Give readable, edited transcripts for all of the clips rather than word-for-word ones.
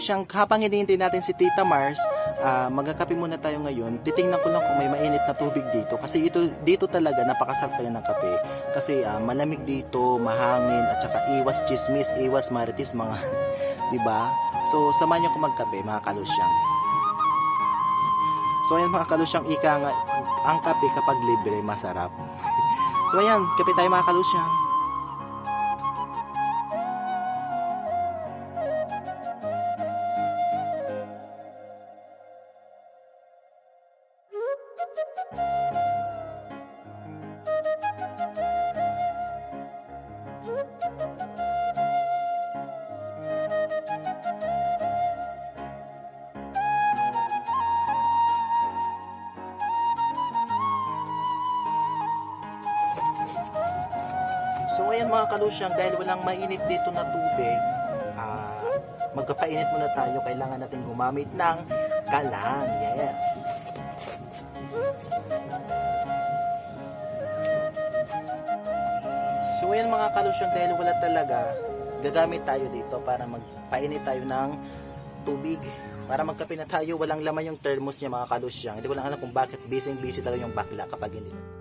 kalusyang, habang hinihintay natin si Tita Mars, magkakape muna tayo ngayon. Titingnan ko lang kung may mainit na tubig dito. Kasi dito talaga napakasarap tayo ng kape. Kasi malamig dito, mahangin, at saka iwas chismis, iwas marites mga, diba? So, samahan niyo ko magkape mga kalusyang. So, ayan mga kalusyang, ika nga, ang kape kapag libre, masarap. So, ayan, kape tayo mga kalusyang. So ayan mga kalusyang, dahil walang mainit dito na tubig, magpapainit muna tayo. Kailangan natin gumamit ng kalan. Yes. So ayan mga kalusyang, dahil wala talaga, gagamit tayo dito para magpainit tayo ng tubig. Para magkape na tayo, walang laman yung thermos niya mga kalusyang. Hindi ko lang alam kung bakit busy talaga yung bakla kapag hindi.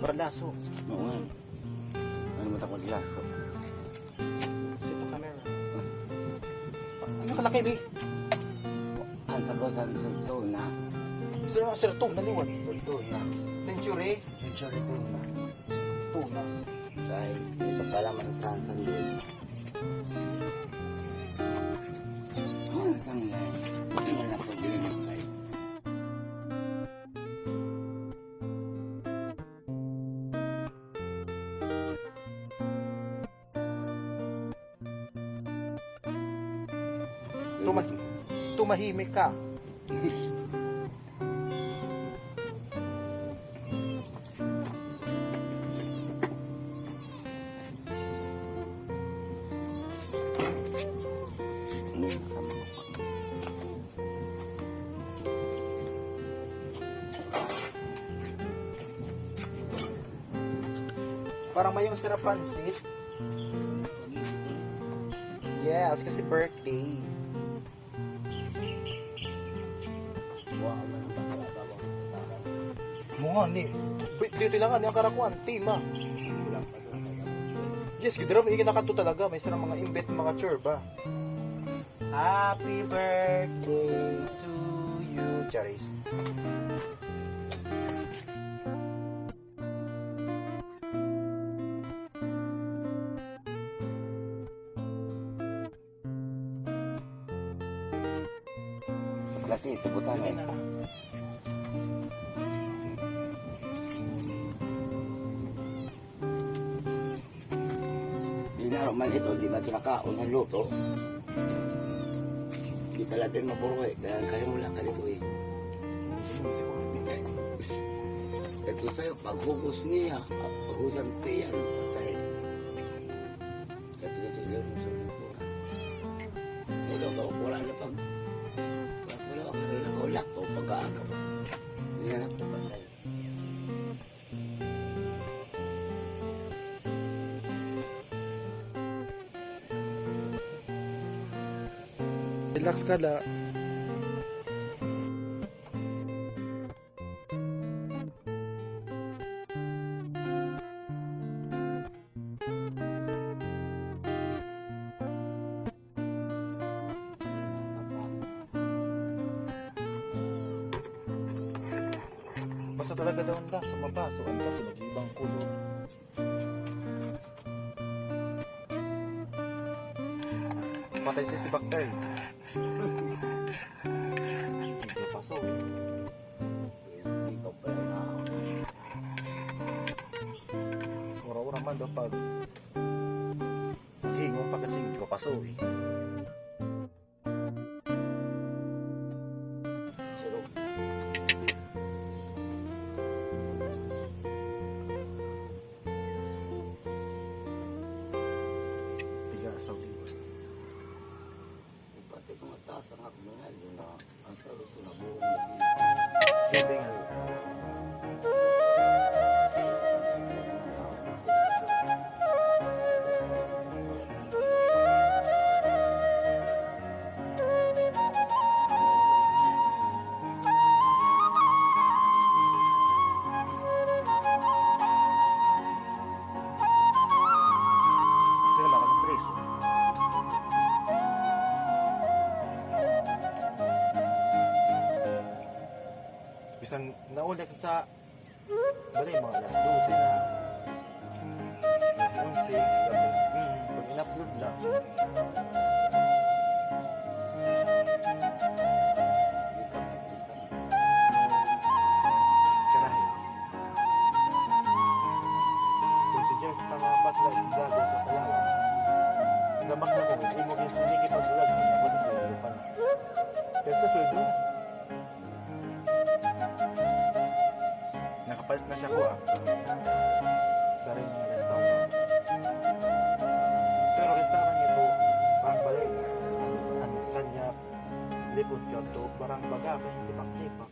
Para laso. Oo nga. Ano mo tapos laso? Sito camera. Ano kalaki, Bi? Ang tagosan sa tuna. Sir, tuna liwan. Tuna. Century. Century tuna. Tuna. Dahil ito pala man sa sandil. Ang yan. Ano na problema tayo? Tumahimik ka. Parang may yung sarap pansit. Yes, kasi birthday. Mga ni. Dito lang ang karakuan, tema. Yes, gidra may kinakato talaga, may sarang mga imbet mga churba. Happy birthday to you, Charis. Lati, tubutan eh. Dinaro man ito, di ba ito nakaon sa luto? Di pala din maburoy, kaya kaya mo lang ka dito eh. Ito sa'yo, paghugos niya, paghusan tiyan, patay. Ito na sila yung sulit ko. Wala na pag... Wala ako na nakaulak o pag-aagaw. Hindi na po patay. Relax ka la. Basta talaga daw ang laso, mabaso, ang laso, nag-ibang kulog. Patay si Bakter. Hindi paso. Hindi ko pala na. Ura-ura man daw pag hingon pa kasi hindi ko paso eh. Sarap. Tiga-asaw din. Pati kung mataas ang ako mga yun na ang sarap na buong Hindi nga. Bisang naulit sa bali mga alas 12 na. Alas 11, pag in-upload lang. Karahin. Kung si Jess pa mga batlag, gago sa Palawan. Gamak na ko, hindi mo yung sinigit pag-vlog, ako na sweldo pa na. Pero sa sweldo, nakapalit na siya ko sa rin ng restaurant. Pero restaurant ito, parang balay na. Ang kanya, lipot ka to, parang baga, kaya hindi maktipak.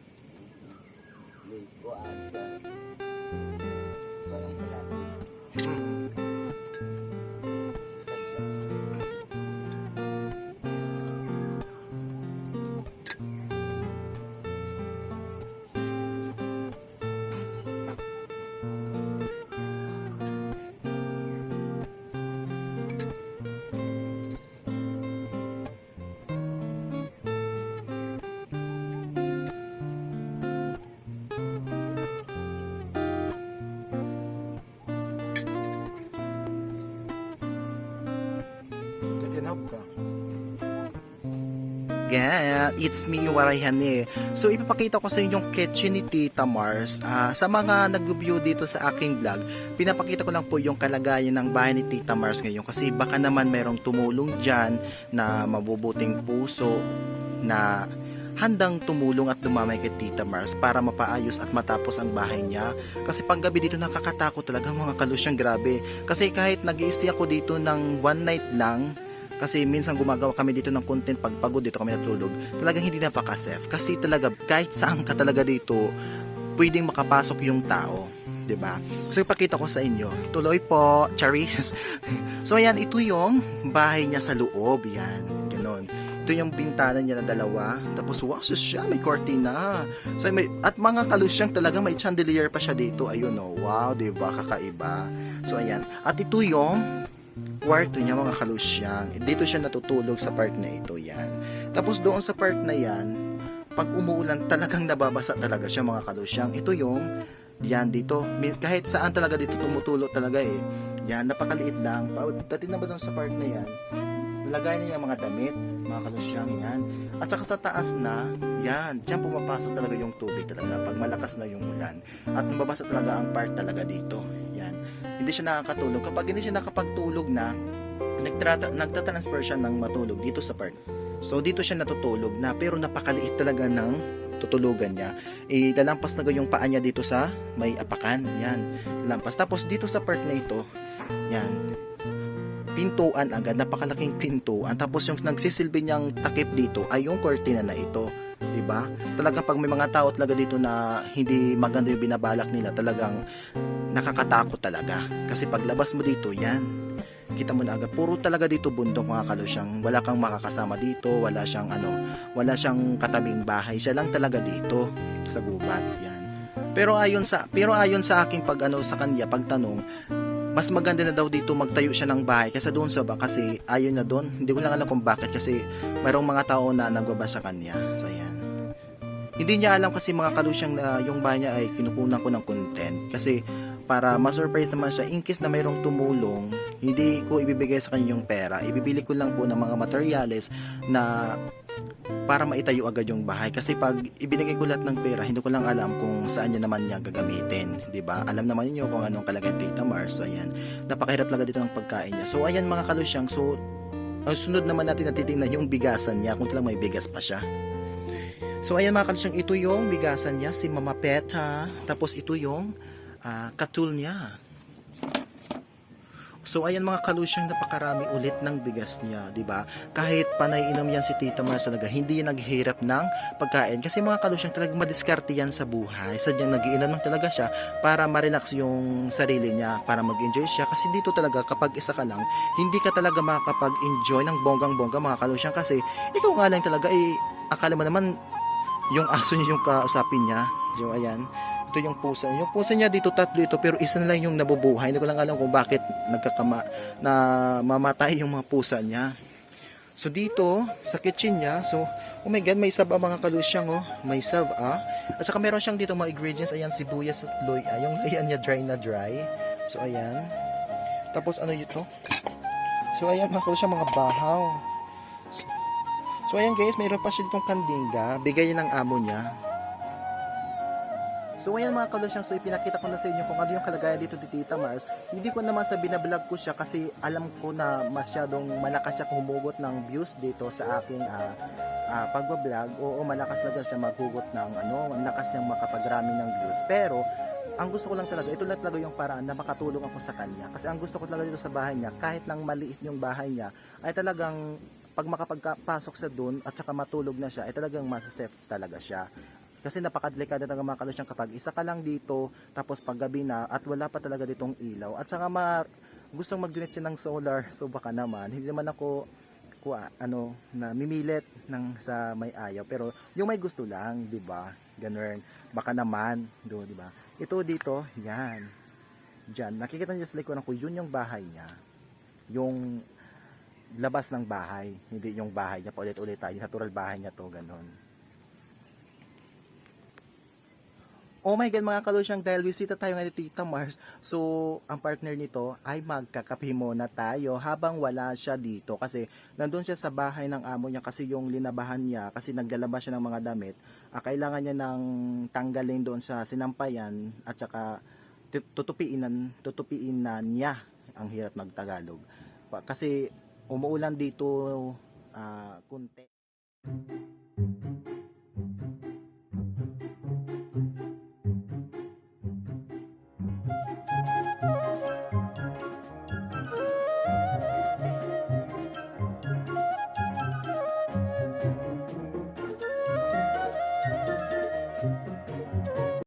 Ligo asa. Parang malaki. Nakinahog ka. Yeah, it's me, Warayhane. So, ipapakita ko sa inyo yung kitchen ni Tita Mars. Sa mga nag-view dito sa aking vlog, pinapakita ko lang po yung kalagayan ng bahay ni Tita Mars ngayon. Kasi baka naman merong tumulong dyan na mabubuting puso na handang tumulong at dumamay kay Tita Mars para mapaayos at matapos ang bahay niya. Kasi pag gabi dito nakakatakot talaga mga kalusyang, grabe. Kasi kahit nag-i-stay ako dito ng one night lang, kasi minsan gumagawa kami dito ng content pag pagod dito kami natulog, talagang hindi napaka-safe. Kasi talaga kahit saan ka talaga dito, pwedeng makapasok yung tao. 'Di ba? So ipakita ko sa inyo. Tuloy po, Charis. So ayan, ito yung bahay niya sa loob. Yan, ganoon. Ito yung bintana niya na dalawa. Tapos wow, siya, may cortina. So may, at mga kalusyang talaga may chandelier pa siya dito. Ayun oh, wow, 'di ba? Kakaiba. So ayan. At ito yung kwarto niya mga kalusyang. Dito siya natutulog sa part na ito. Yan. Tapos doon sa part na yan, pag umuulan talagang nababasa talaga siya mga kalusyang. Ito yung yan dito. Kahit saan talaga dito tumutulo talaga eh. Yan, napakaliit lang. Dati na ba doon sa part na yan, lagay niya yung mga damit, mga kalusyang yan. At saka sa taas na, yan, diyan pumapasok talaga yung tubig talaga pag malakas na yung ulan. At nababasa talaga ang part talaga dito. Yan. Hindi siya nakakatulog. Kapag hindi siya nakapagtulog na, nagtatransfer siya ng matulog dito sa part. So dito siya natutulog na, pero napakaliit talaga ng tutulugan niya. Lalampas na yung paa niya dito sa may apakan. Yan. Lampas. Tapos dito sa part na ito, yan, pintuan agad, napakalaking pintuan. Tapos yung nagsisilbi niyang takip dito ay yung cortina na ito. 'Di ba? Talagang pag may mga tao talaga dito na hindi maganda yung binabalak nila, talagang nakakatakot talaga. Kasi paglabas mo dito, yan, kita mo na agad, puro talaga dito bundok mga kalusyang. Wala kang makakasama dito, wala siyang katabing bahay. Siya lang talaga dito sa gubat, yan. Pero ayon sa aking sa kanya pagtanong, mas maganda na daw dito magtayo siya ng bahay kaysa doon sa kasi ayon na doon. Hindi ko lang alam kung bakit, kasi mayroong mga tao na nagbaba sa kanya. So yan. Hindi niya alam kasi mga kalusyang na yung bahay niya ay kinukunan ko ng content. Kasi para ma-surprise naman siya, in case na mayroong tumulong, hindi ko ibibigay sa kanya yung pera. Ibibili ko lang po ng mga materyales na para maitayo agad yung bahay. Kasi pag ibinigay ko lahat ng pera, hindi ko lang alam kung saan niya naman niya gagamitin. 'Di ba? Alam naman niyo kung anong kalagayan Tita Mars. So ayan, napakahirap talaga dito ng pagkain niya. So ayan mga kalusyang, so ang sunod naman natin na titingnan yung bigasan niya, kung talagang may bigas pa siya. So ayan mga kalusyang, ito yung bigasan niya, si Mama Peta. Tapos ito yung katul niya. So ayan mga kalusyang, napakarami ulit ng bigas niya, 'di ba? Kahit panay inom yan si Tita Mars talaga, hindi yan naghihirap ng pagkain. Kasi mga kalusyang, talagang madiskarte yan sa buhay. Sadyang nag-iinom lang talaga siya para ma-relax yung sarili niya, para mag-enjoy siya. Kasi dito talaga kapag isa ka lang, hindi ka talaga makakapag-enjoy ng bonggang-bongga mga kalusyang. Kasi ikaw nga lang talaga, akala mo naman yung aso niya yung kausapin niya. So ayan, ito yung pusa. Yung pusa niya dito, tatlo ito, pero isa na lang yung nabubuhay. Hindi ko lang alam kung bakit mamatay yung mga pusa niya. So dito sa kitchen niya, so oh my god, may saba mga kalusyang oh, may saba. At saka meron siyang dito mga ingredients, ayan sibuyas at loy, yung ayan niya dry na dry. So ayan. Tapos ano ito? So ayan mga kalusyang mga bahaw. So ayan guys, mayroon pa siya ditong kandinga, bigay ng amo niya. So ayan mga kalusyang, so ipinakita ko na sa inyo kung ano yung kalagayan dito ni Tita Mars. Hindi ko naman sa binablog ko siya kasi alam ko na masyadong malakas siya humugot ng views dito sa aking pagbablog. Oo, malakas talaga siya maghugot ng malakas siyang makapagrami ng views. Pero ang gusto ko lang talaga, ito lang talaga yung paraan na makatulong ako sa kanya. Kasi ang gusto ko talaga dito sa bahay niya, kahit nang maliit yung bahay niya, ay talagang pag makapagpasok sa doon at saka matulog na siya, ay talagang masa-safe talaga siya. Kasi napakadelikado ng mga kalusyang kapag isa ka lang dito, tapos paggabi na at wala pa talaga ditong ilaw. At saka gustong mag-donate siya ng solar, so baka naman, hindi naman ako na mimilit sa may ayaw, pero yung may gusto lang, 'di ba? Ganun. Baka naman, do, 'di ba? Ito dito, yan. Diyan, nakikita niyo sa likuran ko, yun yung bahay niya. Yung labas ng bahay, hindi yung bahay niya paulit-ulit tayo, natural bahay niya to, ganun. Oh my god mga kalusyang, dahil bisita tayo ngayon ni Tita Mars, so ang partner nito ay magkakape muna tayo habang wala siya dito kasi nandun siya sa bahay ng amo niya kasi yung linabahan niya kasi naglalaba siya ng mga damit, kailangan niya ng tanggalin doon sa sinampayan at saka tutupiin na niya, ang hirap magtagalog kasi umuulan dito kunti.